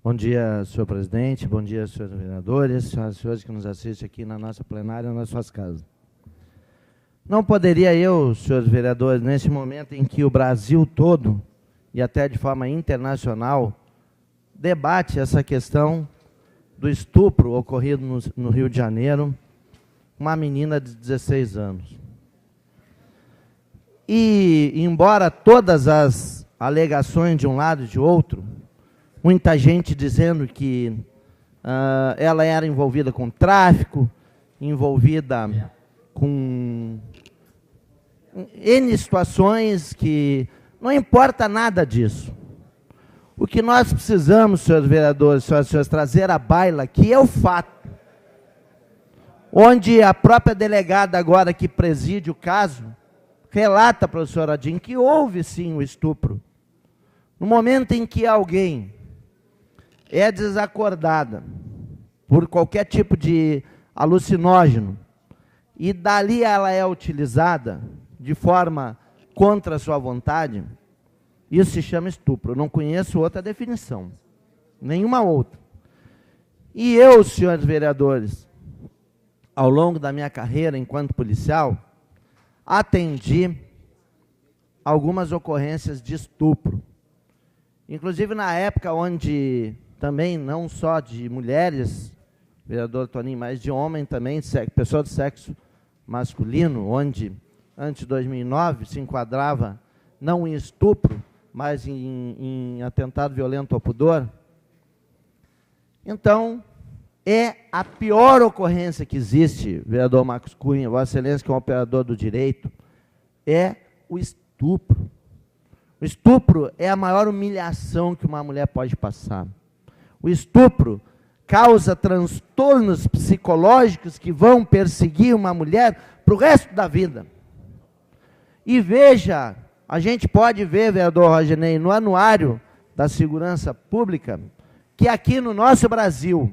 Bom dia, senhor presidente, bom dia, senhores vereadores, senhoras e senhores que nos assistem aqui na nossa plenária, nas suas casas. Não poderia eu, senhores vereadores, nesse momento em que o Brasil todo, e até de forma internacional, debate essa questão do estupro ocorrido no Rio de Janeiro, uma menina de 16 anos. E, embora todas as alegações de um lado e de outro, muita gente dizendo que ela era envolvida com tráfico, envolvida com N situações que não importa nada disso. O que nós precisamos, senhores vereadores, senhoras e senhores, trazer à baila aqui é o fato, onde a própria delegada agora que preside o caso, relata, professora Adin, que houve sim o estupro. No momento em que alguém é desacordada por qualquer tipo de alucinógeno e dali ela é utilizada de forma contra a sua vontade, isso se chama estupro. Eu não conheço outra definição, nenhuma outra. E eu, senhores vereadores, ao longo da minha carreira enquanto policial, atendi algumas ocorrências de estupro. Inclusive na época onde também, não só de mulheres, vereador Toninho, mas de homem também, pessoa do sexo masculino, onde antes de 2009 se enquadrava não em estupro, mas em atentado violento ao pudor. Então, é a pior ocorrência que existe, vereador Marcos Cunha, Vossa Excelência, que é um operador do direito, é o estupro. O estupro é a maior humilhação que uma mulher pode passar. O estupro causa transtornos psicológicos que vão perseguir uma mulher para o resto da vida. E veja, a gente pode ver, vereador Rogenei, no anuário da segurança pública, que aqui no nosso Brasil,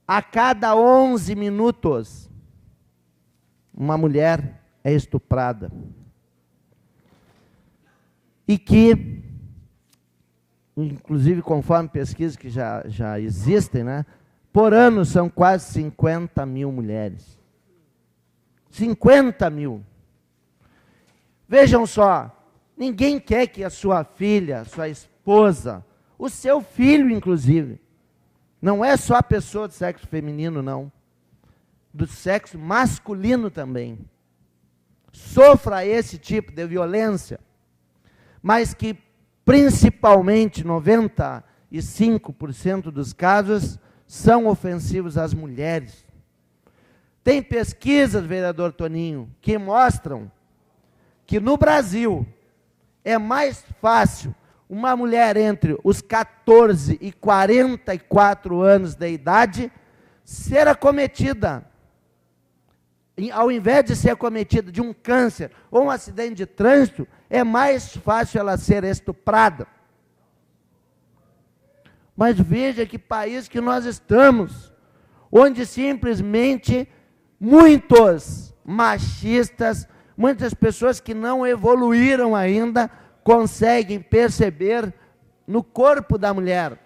a cada 11 minutos, uma mulher é estuprada. E que, inclusive conforme pesquisas que já existem, né, por ano são quase 50 mil mulheres. 50 mil. Vejam só, ninguém quer que a sua filha, sua esposa, o seu filho inclusive, não é só a pessoa do sexo feminino não, do sexo masculino também, sofra esse tipo de violência, mas que principalmente 95% dos casos são ofensivos às mulheres. Tem pesquisas, vereador Toninho, que mostram que no Brasil é mais fácil uma mulher entre os 14 e 44 anos de idade ser acometida, ao invés de ser acometida de um câncer ou um acidente de trânsito, é mais fácil ela ser estuprada. Mas veja que país que nós estamos, onde simplesmente muitos machistas, muitas pessoas que não evoluíram ainda, conseguem perceber no corpo da mulher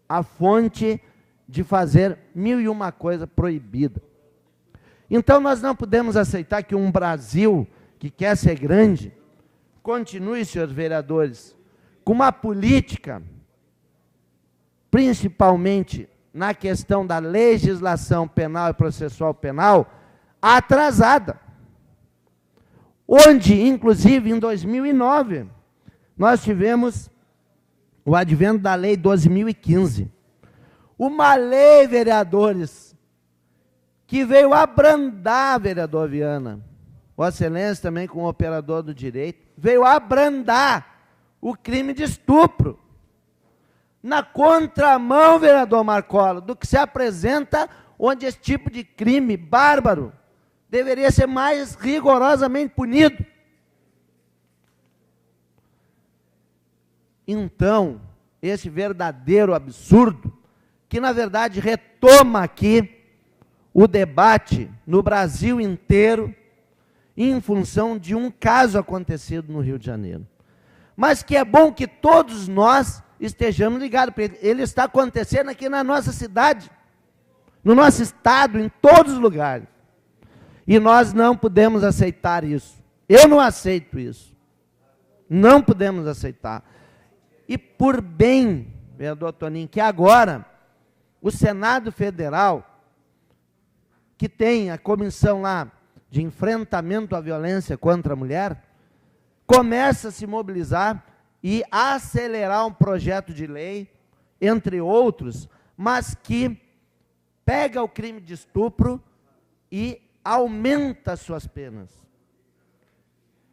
a fonte de fazer mil e uma coisa proibida. Então nós não podemos aceitar que um Brasil que quer ser grande, continue, senhores vereadores, com uma política, principalmente na questão da legislação penal e processual penal, atrasada. Onde, inclusive, em 2009, nós tivemos o advento da Lei 12.015. Uma lei, vereadores, que veio abrandar, vereador Viana, Vossa Excelência também como operador do direito, veio abrandar o crime de estupro. Na contramão, vereador Marcola, do que se apresenta, onde esse tipo de crime bárbaro deveria ser mais rigorosamente punido. Então, esse verdadeiro absurdo, que na verdade retoma aqui o debate no Brasil inteiro, em função de um caso acontecido no Rio de Janeiro. Mas que é bom que todos nós estejamos ligados, porque ele está acontecendo aqui na nossa cidade, no nosso estado, em todos os lugares. E nós não podemos aceitar isso. Eu não aceito isso. Não podemos aceitar. E por bem, vereador Toninho, que agora o Senado Federal, que tem a comissão lá de enfrentamento à violência contra a mulher, começa a se mobilizar e acelerar um projeto de lei, entre outros, mas que pega o crime de estupro e aumenta suas penas.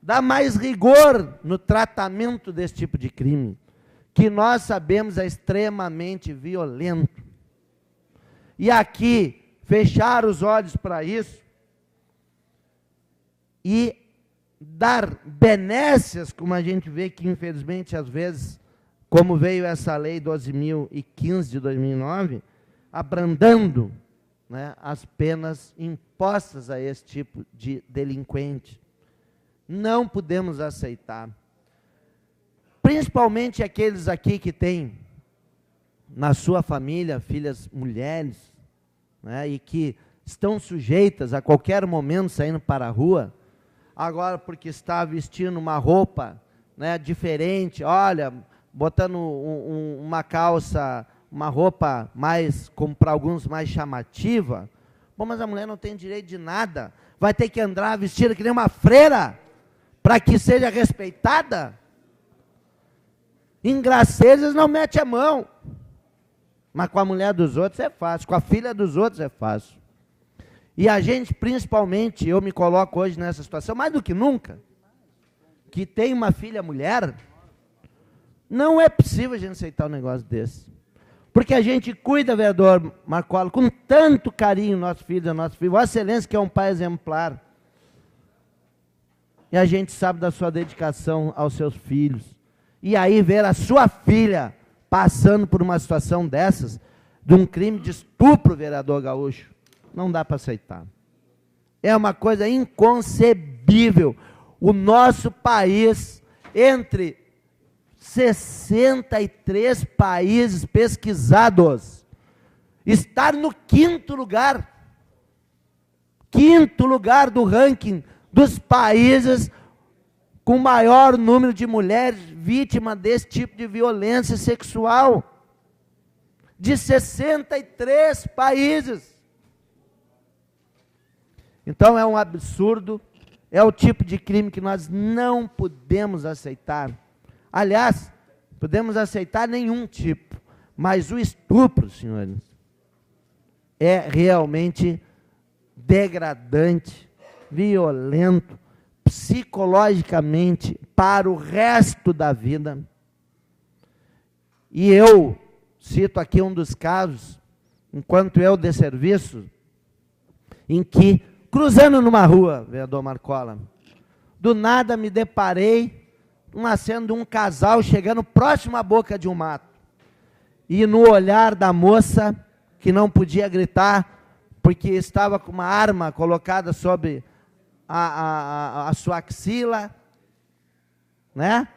Dá mais rigor no tratamento desse tipo de crime, que nós sabemos é extremamente violento. E aqui, fechar os olhos para isso e dar benécias, como a gente vê que, infelizmente, às vezes, como veio essa lei 12.015 de 2009, abrandando, né, as penas impostas a esse tipo de delinquente. Não podemos aceitar. Principalmente aqueles aqui que têm na sua família filhas mulheres, né, e que estão sujeitas a qualquer momento saindo para a rua, agora porque está vestindo uma roupa, né, diferente, olha, botando uma calça, uma roupa mais, como para alguns, mais chamativa. Bom, mas a mulher não tem direito de nada, vai ter que andar vestida que nem uma freira, para que seja respeitada? Em gracejas não mete a mão, mas com a mulher dos outros é fácil, com a filha dos outros é fácil. E a gente, principalmente, eu me coloco hoje nessa situação, mais do que nunca, que tem uma filha mulher, não é possível a gente aceitar um negócio desse. Porque a gente cuida, vereador Marcola, com tanto carinho, nosso filho, Vossa Excelência, que é um pai exemplar. E a gente sabe da sua dedicação aos seus filhos. E aí ver a sua filha passando por uma situação dessas, de um crime de estupro, vereador Gaúcho, não dá para aceitar. É uma coisa inconcebível. O nosso país, entre 63 países pesquisados, estar no quinto lugar do ranking dos países com maior número de mulheres vítimas desse tipo de violência sexual. De 63 países. Então é um absurdo, é o tipo de crime que nós não podemos aceitar. Aliás, podemos aceitar nenhum tipo, mas o estupro, senhores, é realmente degradante, violento, psicologicamente, para o resto da vida. E eu cito aqui um dos casos, enquanto eu de serviço, em que, cruzando numa rua, vereador Marcola, do nada me deparei uma cena de um casal chegando próximo à boca de um mato. E no olhar da moça, que não podia gritar, porque estava com uma arma colocada sobre a sua axila, né?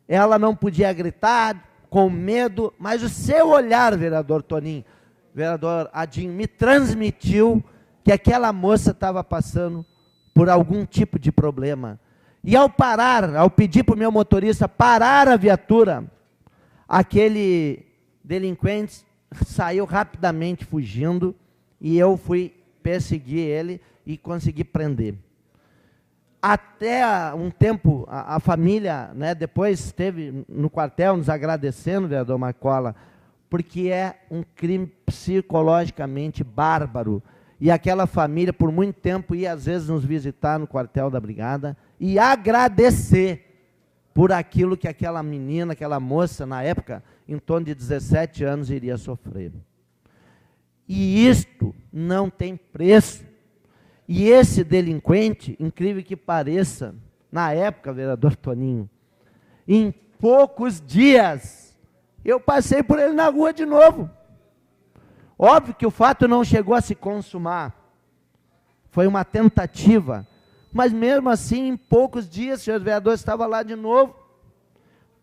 Ela não podia gritar, com medo, mas o seu olhar, vereador Toninho, vereador Adinho, me transmitiu que aquela moça estava passando por algum tipo de problema. E ao parar, ao pedir para o meu motorista parar a viatura, aquele delinquente saiu rapidamente fugindo, e eu fui perseguir ele e consegui prender. Até um tempo, a família, né, depois esteve no quartel nos agradecendo, vereador Marcola, porque é um crime psicologicamente bárbaro. E aquela família, por muito tempo, ia às vezes nos visitar no quartel da brigada e agradecer por aquilo que aquela menina, aquela moça, na época, em torno de 17 anos, iria sofrer. E isto não tem preço. E esse delinquente, incrível que pareça, na época, vereador Toninho, em poucos dias, eu passei por ele na rua de novo. Óbvio que o fato não chegou a se consumar, foi uma tentativa, mas mesmo assim, em poucos dias, senhor vereador, estava lá de novo.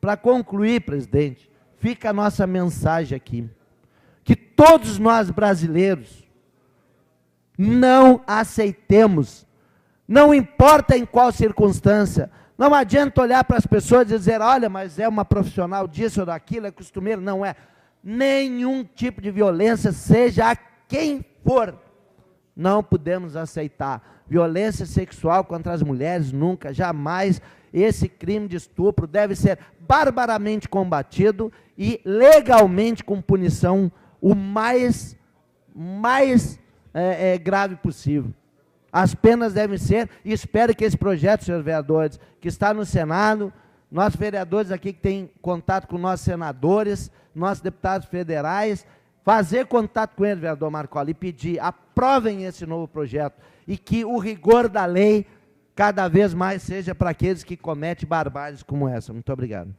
Para concluir, presidente, fica a nossa mensagem aqui. Que todos nós brasileiros não aceitemos, não importa em qual circunstância, não adianta olhar para as pessoas e dizer, olha, mas é uma profissional disso ou daquilo, é costumeiro, não é. Nenhum tipo de violência, seja a quem for, não podemos aceitar. Violência sexual contra as mulheres, nunca, jamais. Esse crime de estupro deve ser barbaramente combatido e legalmente com punição o mais grave possível. As penas devem ser, e espero que esse projeto, senhores vereadores, que está no Senado, nossos vereadores aqui que têm contato com nossos senadores, nossos deputados federais, fazer contato com eles, vereador Marcola, e pedir, aprovem esse novo projeto, e que o rigor da lei cada vez mais seja para aqueles que cometem barbáries como essa. Muito obrigado.